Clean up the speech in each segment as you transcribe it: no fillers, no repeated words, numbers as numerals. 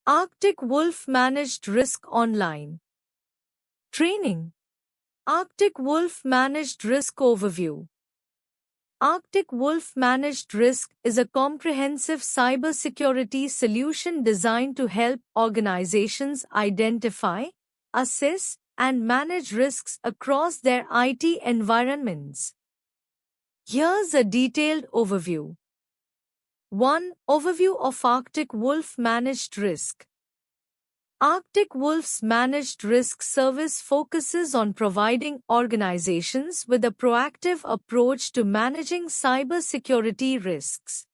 Arctic Wolf Managed Risk Online Training. Arctic Wolf Managed Risk Overview. Arctic Wolf Managed Risk is a comprehensive cybersecurity solution designed to help organizations identify, assess, and manage risks across their IT environments. Here's a detailed overview. 1. Overview of Arctic Wolf Managed Risk. Arctic Wolf's Managed Risk Service focuses on providing organizations with a proactive approach to managing cybersecurity risks.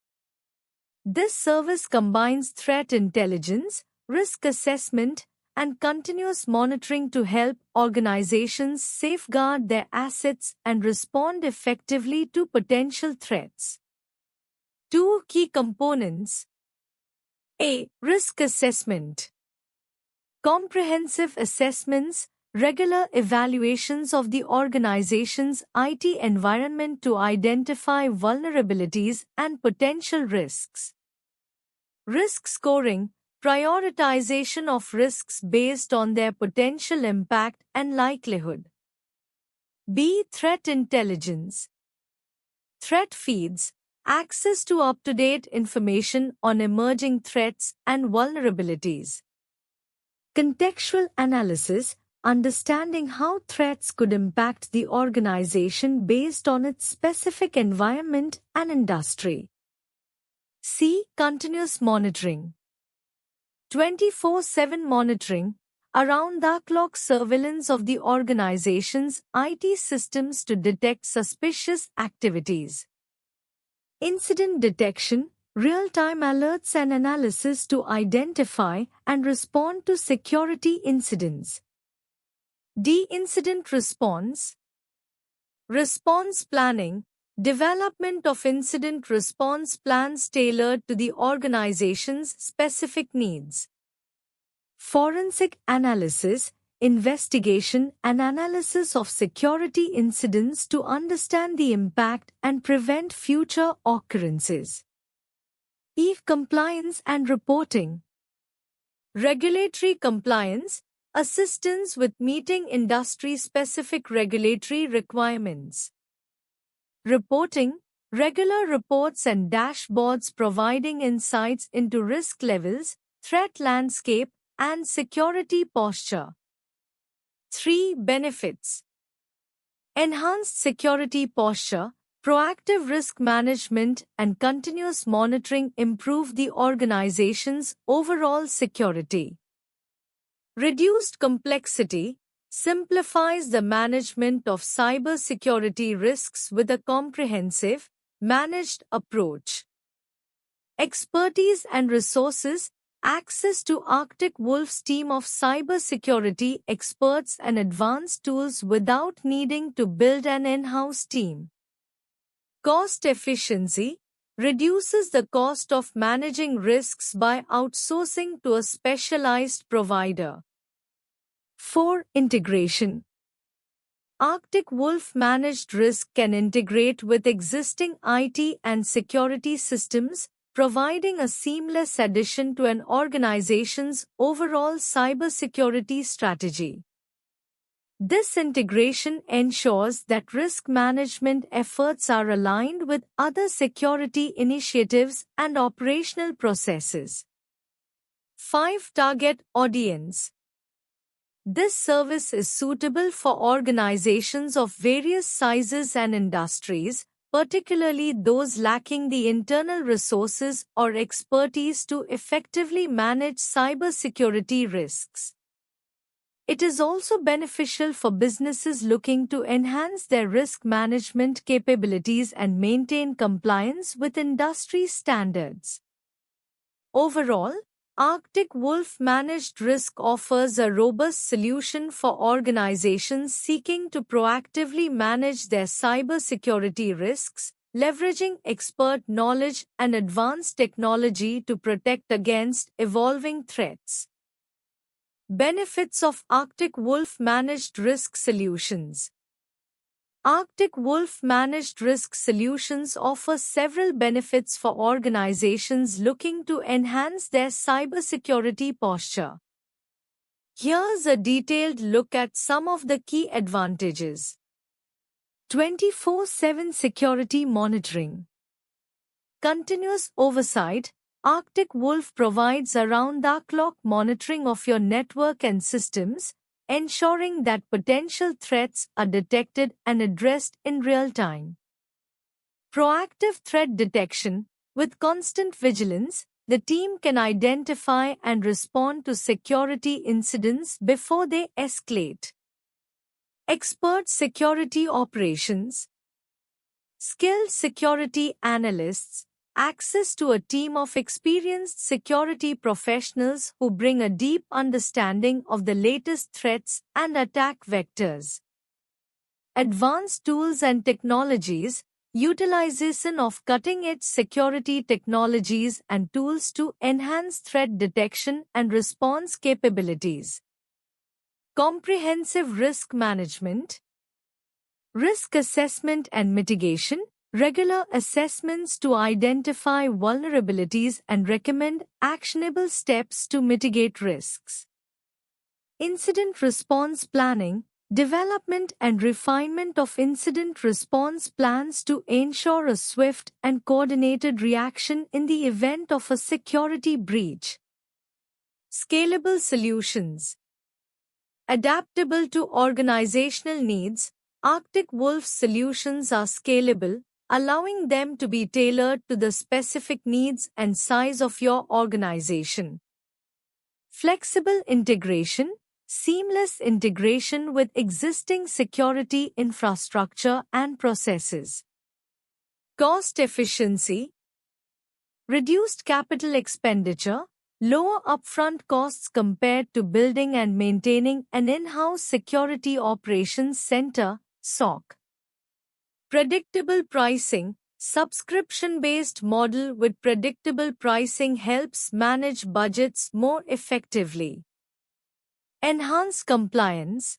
This service combines threat intelligence, risk assessment, and continuous monitoring to help organizations safeguard their assets and respond effectively to potential threats. 2 key components. A. Risk assessment. Comprehensive assessments, regular evaluations of the organization's IT environment to identify vulnerabilities and potential risks. Risk scoring, prioritization of risks based on their potential impact and likelihood. B. Threat intelligence. Threat feeds, access to up-to-date information on emerging threats and vulnerabilities. Contextual analysis, understanding how threats could impact the organization based on its specific environment and industry. C. Continuous monitoring. 24/7 monitoring, around-the-clock surveillance of the organization's IT systems to detect suspicious activities. Incident detection, real-time alerts and analysis to identify and respond to security incidents. D. Incident response. Response planning, development of incident response plans tailored to the organization's specific needs. Forensic analysis, investigation and analysis of security incidents to understand the impact and prevent future occurrences. E. Compliance and reporting. Regulatory compliance, assistance with meeting industry-specific regulatory requirements. Reporting, regular reports and dashboards providing insights into risk levels, threat landscape, and security posture. 3. Benefits. Enhanced security posture, proactive risk management and continuous monitoring improve the organization's overall security. Reduced complexity, simplifies the management of cybersecurity risks with a comprehensive, managed approach. Expertise and resources, access to Arctic Wolf's team of cybersecurity experts and advanced tools without needing to build an in-house team. Cost efficiency, reduces the cost of managing risks by outsourcing to a specialized provider. 4. Integration. Arctic Wolf Managed Risk can integrate with existing IT and security systems, providing a seamless addition to an organization's overall cybersecurity strategy. This integration ensures that risk management efforts are aligned with other security initiatives and operational processes. 5. Target audience. This service is suitable for organizations of various sizes and industries, particularly those lacking the internal resources or expertise to effectively manage cybersecurity risks. It is also beneficial for businesses looking to enhance their risk management capabilities and maintain compliance with industry standards. Overall, Arctic Wolf Managed Risk offers a robust solution for organizations seeking to proactively manage their cybersecurity risks, leveraging expert knowledge and advanced technology to protect against evolving threats. Benefits of Arctic Wolf Managed Risk Solutions. Arctic Wolf Managed Risk Solutions offers several benefits for organizations looking to enhance their cybersecurity posture. Here's a detailed look at some of the key advantages. 24/7 security monitoring. Continuous oversight. Arctic Wolf provides around-the-clock monitoring of your network and systems, ensuring that potential threats are detected and addressed in real time. Proactive threat detection. With constant vigilance, the team can identify and respond to security incidents before they escalate. Expert security operations. Skilled security analysts. Access to a team of experienced security professionals who bring a deep understanding of the latest threats and attack vectors. Advanced tools and technologies. Utilization of cutting-edge security technologies and tools to enhance threat detection and response capabilities. Comprehensive risk management. Risk assessment and mitigation. Regular assessments to identify vulnerabilities and recommend actionable steps to mitigate risks. Incident response planning. Development and refinement of incident response plans to ensure a swift and coordinated reaction in the event of a security breach. Scalable solutions. Adaptable to organizational needs. Arctic Wolf's solutions are scalable, allowing them to be tailored to the specific needs and size of your organization. Flexible integration. Seamless integration with existing security infrastructure and processes. Cost efficiency. Reduced capital expenditure. Lower upfront costs compared to building and maintaining an in-house security operations center, SOC. Predictable pricing. Subscription-based model with predictable pricing helps manage budgets more effectively. Enhanced compliance.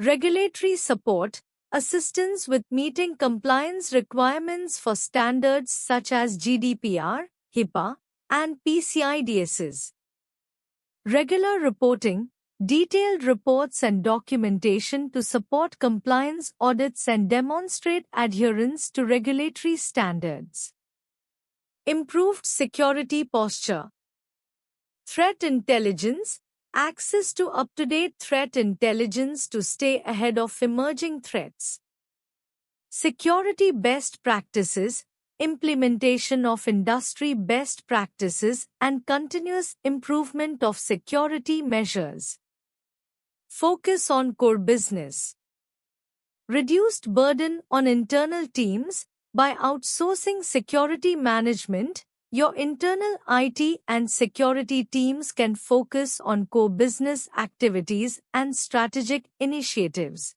Regulatory support. Assistance with meeting compliance requirements for standards such as GDPR, HIPAA, and PCI DSS. Regular reporting. Detailed reports and documentation to support compliance audits and demonstrate adherence to regulatory standards. Improved security posture. Threat intelligence. Access to up-to-date threat intelligence to stay ahead of emerging threats. Security best practices. Implementation of industry best practices and continuous improvement of security measures. Focus on core business. Reduced burden on internal teams. By outsourcing security management, your internal IT and security teams can focus on core business activities and strategic initiatives.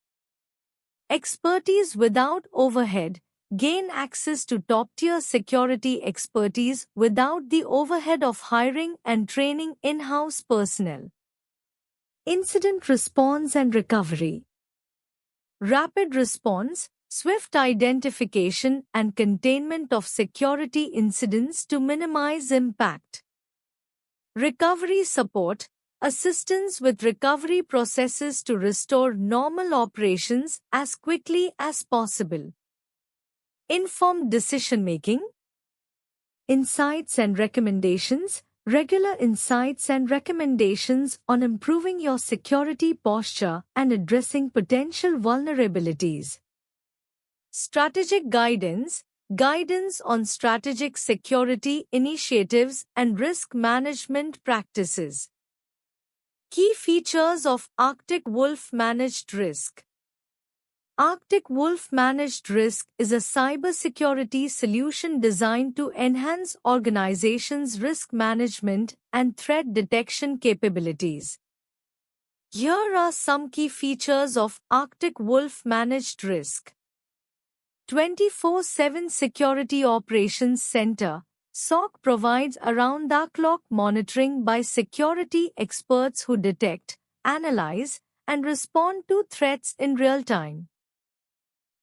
Expertise without overhead. Gain access to top-tier security expertise without the overhead of hiring and training in-house personnel. Incident response and recovery. Rapid response. Swift identification and containment of security incidents to minimize impact. Recovery support. Assistance with recovery processes to restore normal operations as quickly as possible. Informed decision-making. Insights and recommendations. Regular insights and recommendations on improving your security posture and addressing potential vulnerabilities. Strategic guidance. Guidance on strategic security initiatives and risk management practices. Key features of Arctic Wolf Managed Risk. Arctic Wolf Managed Risk is a cybersecurity solution designed to enhance organizations' risk management and threat detection capabilities. Here are some key features of Arctic Wolf Managed Risk. 24/7 Security Operations Center, SOC provides around-the-clock monitoring by security experts who detect, analyze, and respond to threats in real time.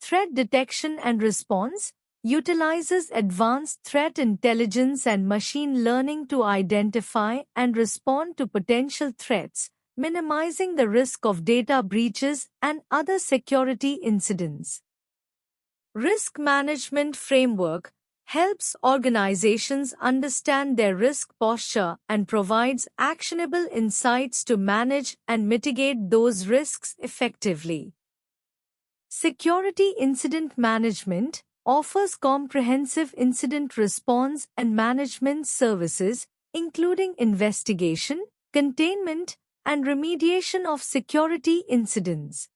Threat detection and response utilizes advanced threat intelligence and machine learning to identify and respond to potential threats, minimizing the risk of data breaches and other security incidents. Risk Management Framework helps organizations understand their risk posture and provides actionable insights to manage and mitigate those risks effectively. Security Incident Management offers comprehensive incident response and management services, including investigation, containment, and remediation of security incidents.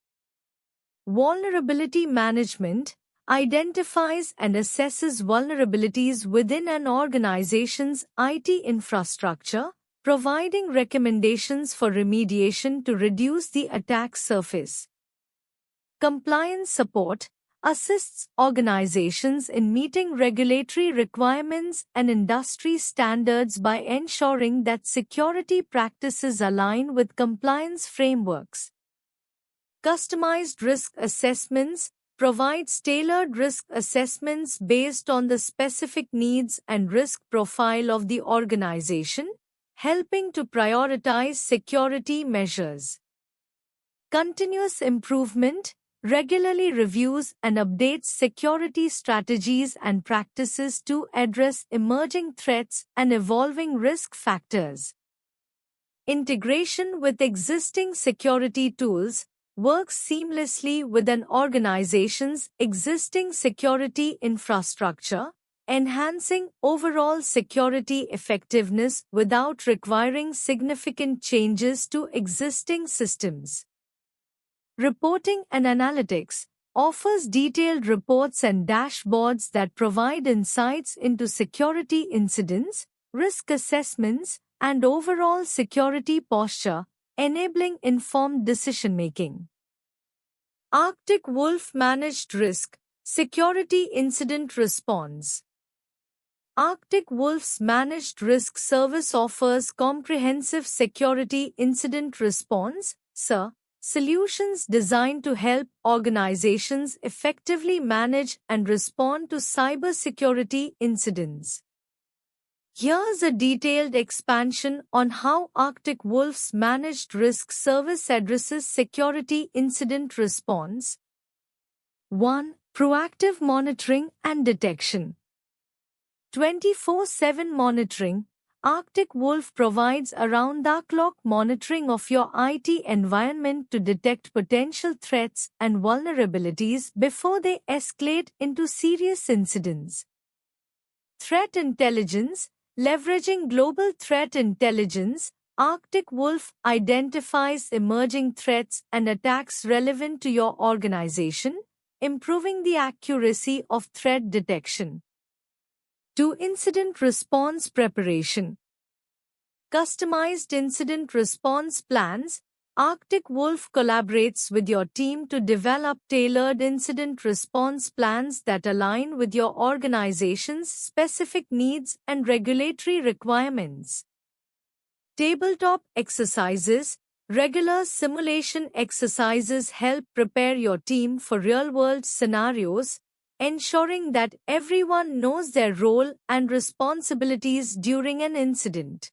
Vulnerability Management identifies and assesses vulnerabilities within an organization's IT infrastructure, providing recommendations for remediation to reduce the attack surface. Compliance Support assists organizations in meeting regulatory requirements and industry standards by ensuring that security practices align with compliance frameworks. Customized Risk Assessments provides tailored risk assessments based on the specific needs and risk profile of the organization, helping to prioritize security measures. Continuous Improvement regularly reviews and updates security strategies and practices to address emerging threats and evolving risk factors. Integration with existing security tools works seamlessly with an organization's existing security infrastructure, enhancing overall security effectiveness without requiring significant changes to existing systems. Reporting and Analytics offers detailed reports and dashboards that provide insights into security incidents, risk assessments, and overall security posture, enabling informed decision-making. Arctic Wolf Managed Risk Security Incident Response. Arctic Wolf's Managed Risk Service offers comprehensive security incident response (SIR) solutions designed to help organizations effectively manage and respond to cybersecurity incidents. Here's a detailed expansion on how Arctic Wolf's Managed Risk Service addresses security incident response. 1. Proactive monitoring and detection. 24/7 monitoring. Arctic Wolf provides around-the-clock monitoring of your IT environment to detect potential threats and vulnerabilities before they escalate into serious incidents. Threat Intelligence. Leveraging global threat intelligence, Arctic Wolf identifies emerging threats and attacks relevant to your organization, improving the accuracy of threat detection. 2. Incident Response Preparation. Customized incident response plans. Arctic Wolf collaborates with your team to develop tailored incident response plans that align with your organization's specific needs and regulatory requirements. Tabletop exercises. Regular simulation exercises help prepare your team for real-world scenarios, ensuring that everyone knows their role and responsibilities during an incident.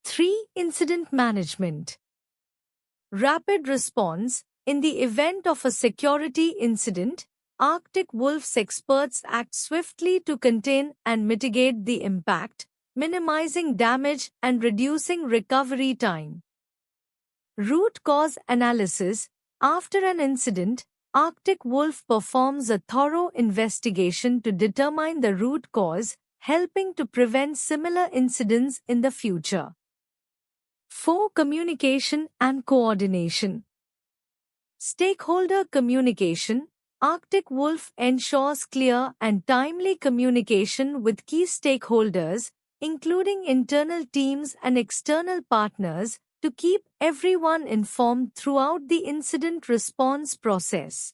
3. Incident Management. Rapid response. In the event of a security incident, Arctic Wolf's experts act swiftly to contain and mitigate the impact, minimizing damage and reducing recovery time. Root Cause Analysis. After an incident, Arctic Wolf performs a thorough investigation to determine the root cause, helping to prevent similar incidents in the future. 4. Communication and coordination. Stakeholder communication. Arctic Wolf ensures clear and timely communication with key stakeholders, including internal teams and external partners, to keep everyone informed throughout the incident response process.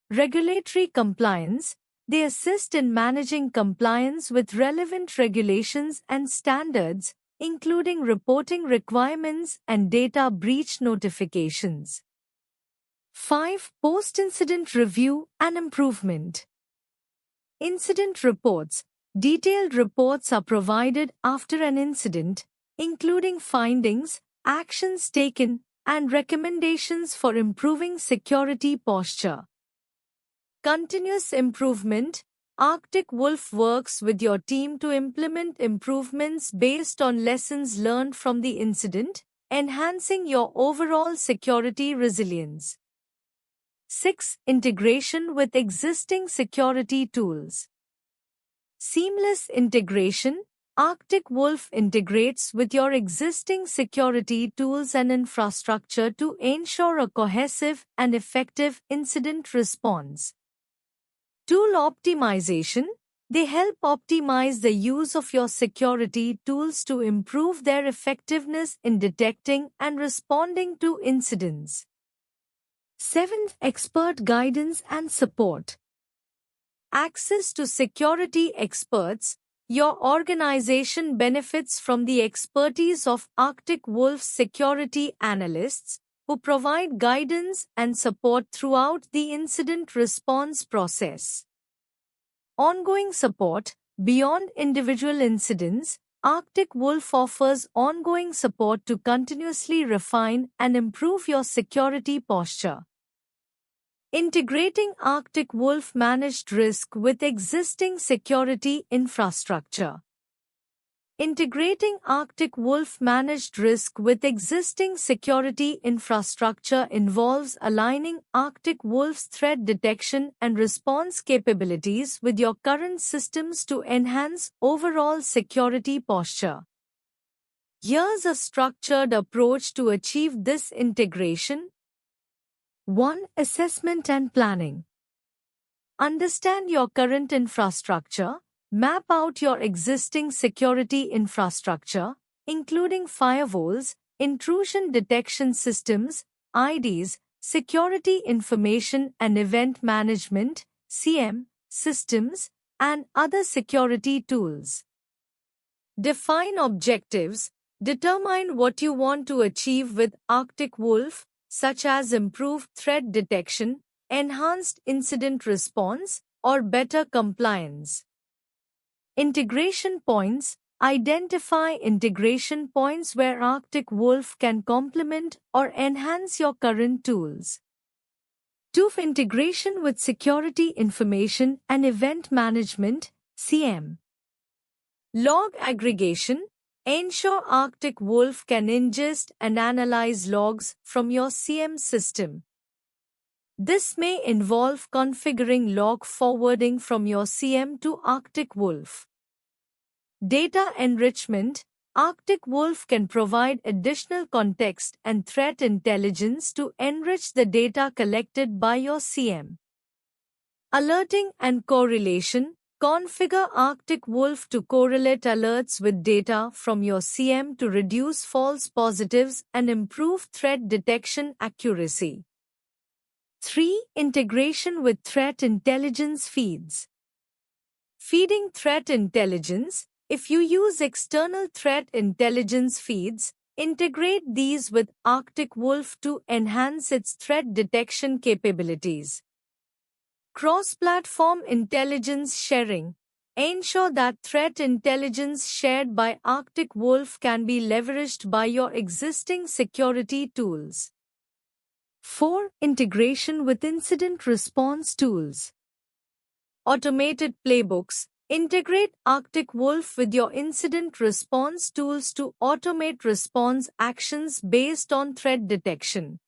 Regulatory compliance. They assist in managing compliance with relevant regulations and standards, including reporting requirements and data breach notifications. 5. Post-incident review and improvement. Incident reports. Detailed reports are provided after an incident, including findings, actions taken, and recommendations for improving security posture. Continuous improvement. Arctic Wolf works with your team to implement improvements based on lessons learned from the incident, enhancing your overall security resilience. 6. Integration with existing security tools. Seamless integration. Arctic Wolf integrates with your existing security tools and infrastructure to ensure a cohesive and effective incident response. Tool optimization. They help optimize the use of your security tools to improve their effectiveness in detecting and responding to incidents. 7. Expert guidance and support. Access to security experts. Your organization benefits from the expertise of Arctic Wolf's security analysts, who provide guidance and support throughout the incident response process. Ongoing support. Beyond individual incidents, Arctic Wolf offers ongoing support to continuously refine and improve your security posture. Integrating Arctic Wolf managed risk with existing security infrastructure. Integrating Arctic Wolf managed risk with existing security infrastructure involves aligning Arctic Wolf's threat detection and response capabilities with your current systems to enhance overall security posture. Here's a structured approach to achieve this integration. 1. Assessment and planning. Understand your current infrastructure. Map out your existing security infrastructure, including firewalls, intrusion detection systems, IDs, security information and event management, CM, systems, and other security tools. Define objectives. Determine what you want to achieve with Arctic Wolf, such as improved threat detection, enhanced incident response, or better compliance. Integration points. Identify integration points where Arctic Wolf can complement or enhance your current tools. 2. Integration with security information and event management, CM. Log aggregation. Ensure Arctic Wolf can ingest and analyze logs from your CM system. This may involve configuring log forwarding from your CM to Arctic Wolf. Data enrichment. Arctic Wolf can provide additional context and threat intelligence to enrich the data collected by your CM. Alerting and correlation. Configure Arctic Wolf to correlate alerts with data from your CM to reduce false positives and improve threat detection accuracy. 3. Integration with threat intelligence feeds. Feeding threat intelligence. If you use external threat intelligence feeds, integrate these with Arctic Wolf to enhance its threat detection capabilities. Cross-platform intelligence sharing. Ensure that threat intelligence shared by Arctic Wolf can be leveraged by your existing security tools. 4. Integration with incident response tools. Automated playbooks. Integrate Arctic Wolf with your incident response tools to automate response actions based on threat detection.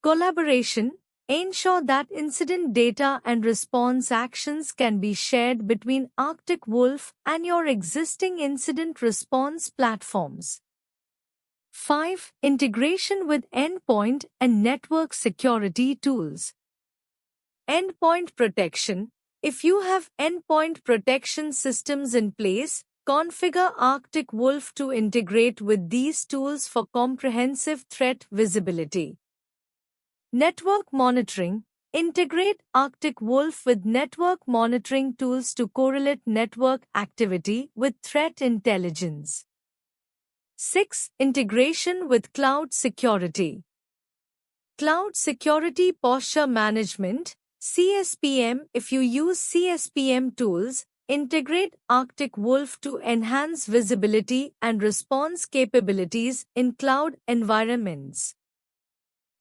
Collaboration. Ensure that incident data and response actions can be shared between Arctic Wolf and your existing incident response platforms. 5. Integration with endpoint and network security tools. Endpoint protection. If you have endpoint protection systems in place, configure Arctic Wolf to integrate with these tools for comprehensive threat visibility. Network monitoring. Integrate Arctic Wolf with network monitoring tools to correlate network activity with threat intelligence. 6. Integration with cloud security. Cloud Security Posture Management (CSPM). If you use CSPM tools, integrate Arctic Wolf to enhance visibility and response capabilities in cloud environments.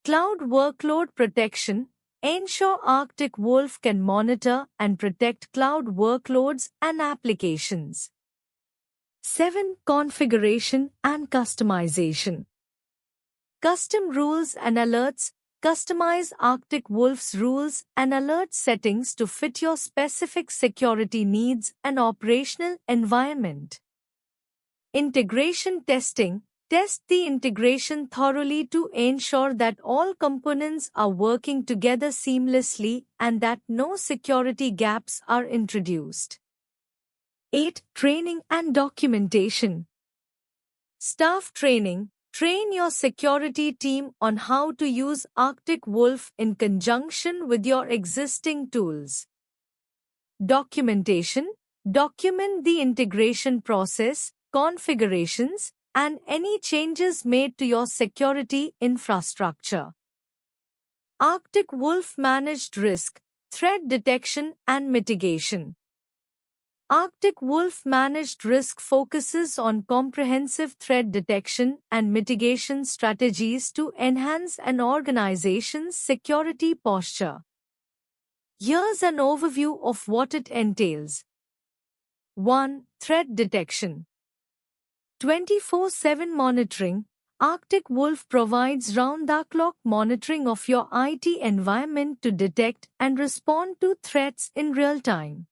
Cloud Workload Protection. Ensure Arctic Wolf can monitor and protect cloud workloads and applications. 7. Configuration and customization. Custom rules and alerts. Customize Arctic Wolf's rules and alert settings to fit your specific security needs and operational environment. Integration testing. Test the integration thoroughly to ensure that all components are working together seamlessly and that no security gaps are introduced. 8. Training and documentation. Staff training. Train your security team on how to use Arctic Wolf in conjunction with your existing tools. Documentation. Document the integration process, configurations, and any changes made to your security infrastructure. Arctic Wolf Managed Risk, Threat Detection and Mitigation. Arctic Wolf Managed Risk focuses on comprehensive threat detection and mitigation strategies to enhance an organization's security posture. Here's an overview of what it entails. 1. Threat Detection. 24/7 monitoring. Arctic Wolf provides round-the-clock monitoring of your IT environment to detect and respond to threats in real time.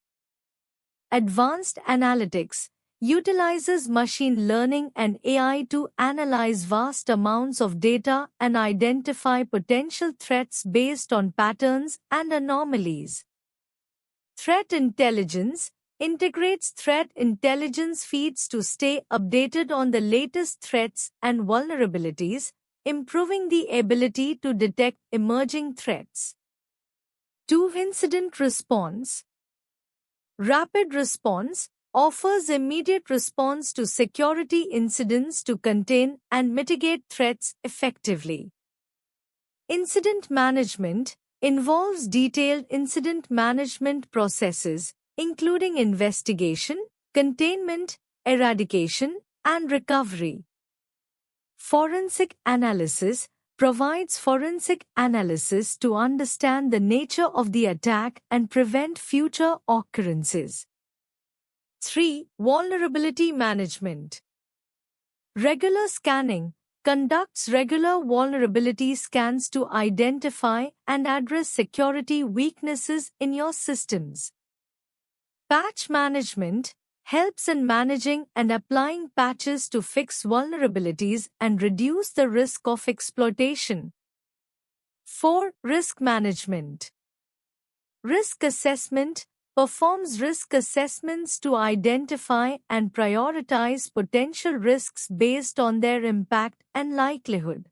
Advanced Analytics utilizes machine learning and AI to analyze vast amounts of data and identify potential threats based on patterns and anomalies. Threat Intelligence integrates threat intelligence feeds to stay updated on the latest threats and vulnerabilities, improving the ability to detect emerging threats. 2. Incident Response. Rapid Response offers immediate response to security incidents to contain and mitigate threats effectively. Incident Management involves detailed incident management processes, including investigation, containment, eradication, and recovery. Forensic Analysis provides forensic analysis to understand the nature of the attack and prevent future occurrences. 3. Vulnerability Management. Regular Scanning conducts regular vulnerability scans to identify and address security weaknesses in your systems. Patch Management helps in managing and applying patches to fix vulnerabilities and reduce the risk of exploitation. 4. Risk Management. Risk Assessment performs risk assessments to identify and prioritize potential risks based on their impact and likelihood.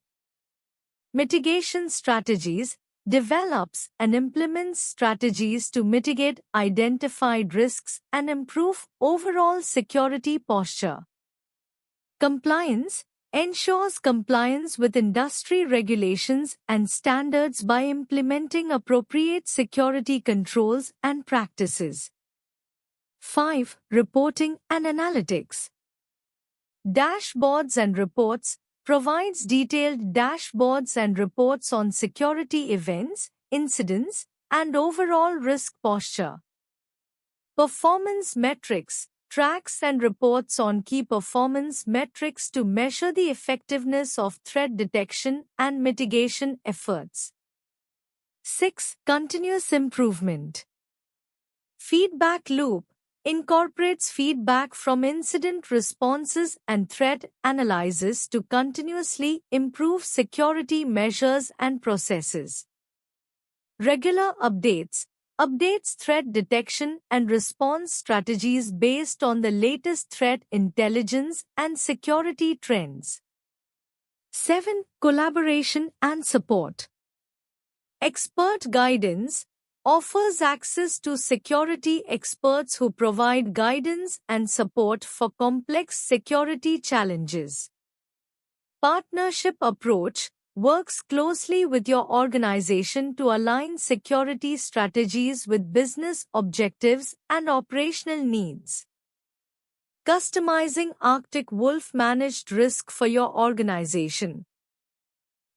Mitigation Strategies develops and implements strategies to mitigate identified risks and improve overall security posture. Compliance ensures compliance with industry regulations and standards by implementing appropriate security controls and practices. 5. Reporting and Analytics. Dashboards and Reports provides detailed dashboards and reports on security events, incidents, and overall risk posture. Performance Metrics tracks and reports on key performance metrics to measure the effectiveness of threat detection and mitigation efforts. 6. Continuous Improvement. Feedback Loop incorporates feedback from incident responses and threat analysis to continuously improve security measures and processes. Regular updates updates threat detection and response strategies based on the latest threat intelligence and security trends. 7. Collaboration and Support. Expert Guidance offers access to security experts who provide guidance and support for complex security challenges. Partnership Approach works closely with your organization to align security strategies with business objectives and operational needs. Customizing Arctic Wolf managed risk for your organization.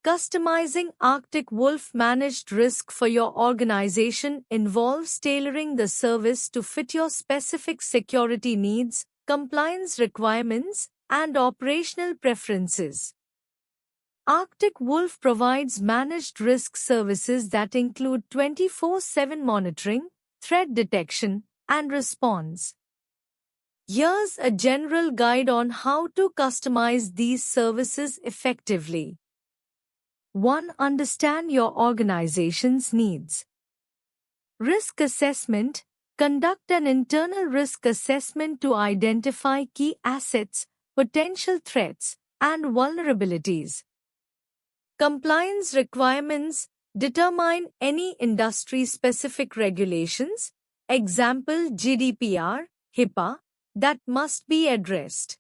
Customizing Arctic Wolf managed risk for your organization involves tailoring the service to fit your specific security needs, compliance requirements, and operational preferences. Arctic Wolf provides managed risk services that include 24/7 monitoring, threat detection, and response. Here's a general guide on how to customize these services effectively. 1. Understand your organization's needs. Risk assessment. Conduct an internal risk assessment to identify key assets, potential threats, and vulnerabilities. Compliance requirements. Determine any industry-specific regulations, example GDPR, HIPAA, that must be addressed.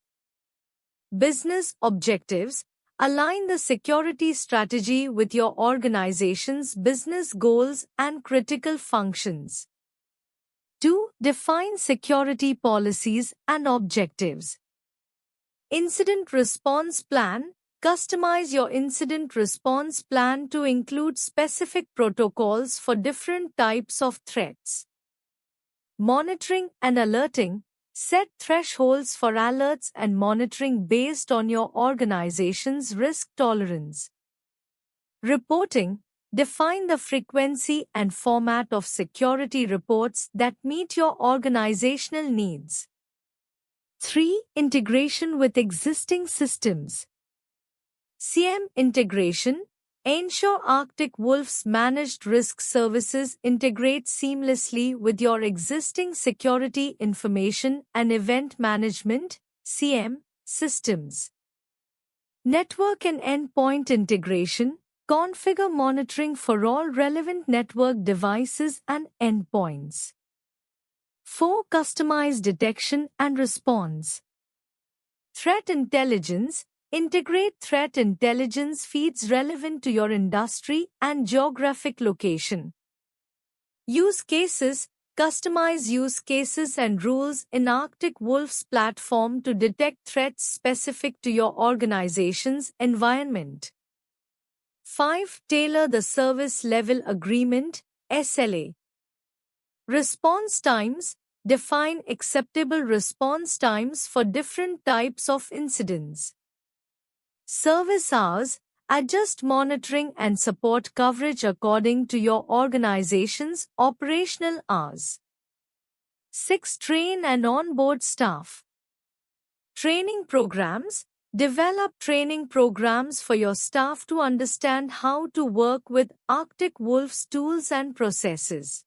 Business objectives. Align the security strategy with your organization's business goals and critical functions. 2. Define security policies and objectives. Incident response plan. Customize your incident response plan to include specific protocols for different types of threats. Monitoring and alerting. Set thresholds for alerts and monitoring based on your organization's risk tolerance. Reporting. Define the frequency and format of security reports that meet your organizational needs. 3. Integration with existing systems. CM integration. Ensure Arctic Wolf's managed risk services integrate seamlessly with your existing security information and event management (CM) systems. Network and endpoint integration. Configure monitoring for all relevant network devices and endpoints. 4. Customized detection and response. Threat intelligence. Integrate threat intelligence feeds relevant to your industry and geographic location. Use cases. Customize use cases and rules in Arctic Wolf's platform to detect threats specific to your organization's environment. 5. Tailor the Service Level Agreement (SLA). Response times. Define acceptable response times for different types of incidents. Service hours. Adjust monitoring and support coverage according to your organization's operational hours. 6. Train and onboard staff. Training programs. Develop training programs for your staff to understand how to work with Arctic Wolf's tools and processes.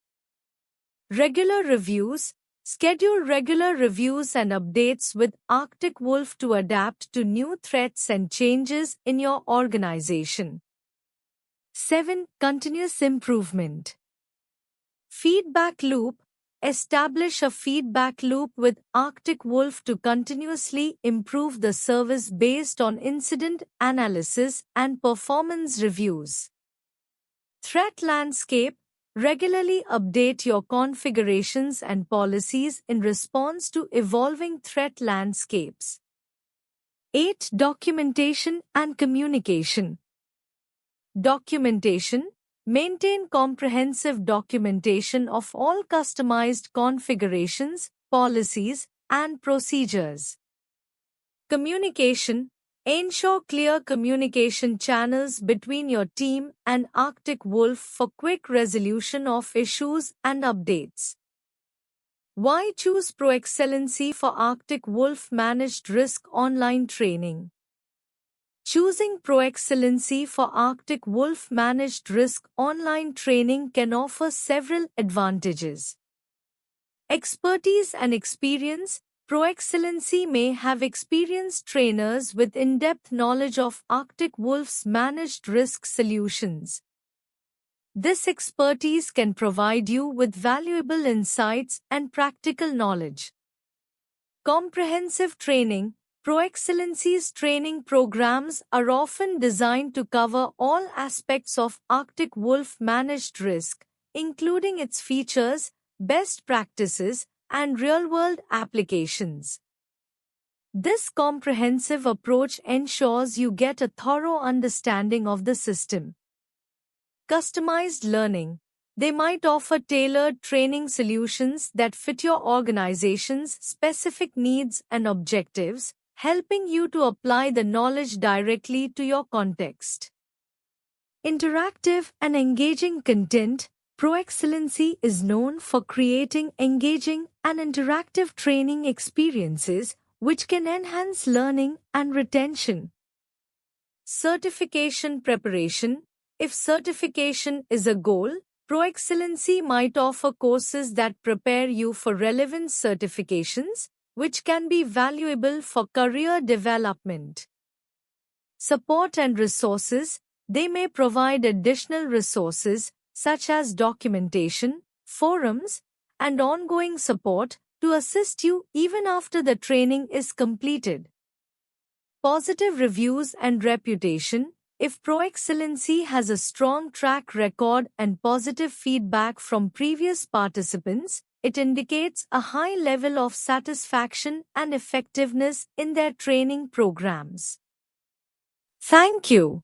Regular reviews. Schedule regular reviews and updates with Arctic Wolf to adapt to new threats and changes in your organization. 7. Continuous improvement. Feedback loop. Establish a feedback loop with Arctic Wolf to continuously improve the service based on incident analysis and performance reviews. Threat landscape. Regularly update your configurations and policies in response to evolving threat landscapes. 8. Documentation and communication. Documentation. Maintain comprehensive documentation of all customized configurations, policies, and procedures. Communication. Ensure clear communication channels between your team and Arctic Wolf for quick resolution of issues and updates. Why choose ProExcellency for Arctic Wolf Managed Risk Online Training? Choosing ProExcellency for Arctic Wolf Managed Risk Online Training can offer several advantages. Expertise and experience. ProExcellency may have experienced trainers with in-depth knowledge of Arctic Wolf's managed risk solutions. This expertise can provide you with valuable insights and practical knowledge. Comprehensive training. ProExcellency's training programs are often designed to cover all aspects of Arctic Wolf managed risk, including its features, best practices, and real-world applications. This comprehensive approach ensures you get a thorough understanding of the system. Customized learning. They might offer tailored training solutions that fit your organization's specific needs and objectives, helping you to apply the knowledge directly to your context. Interactive and engaging content. ProExcellency is known for creating engaging and interactive training experiences which can enhance learning and retention. Certification preparation. If certification is a goal, ProExcellency might offer courses that prepare you for relevant certifications, which can be valuable for career development. Support and resources. They may provide additional resources, such as documentation, forums, and ongoing support to assist you even after the training is completed. Positive reviews and reputation. If ProExcellency has a strong track record and positive feedback from previous participants, it indicates a high level of satisfaction and effectiveness in their training programs. Thank you.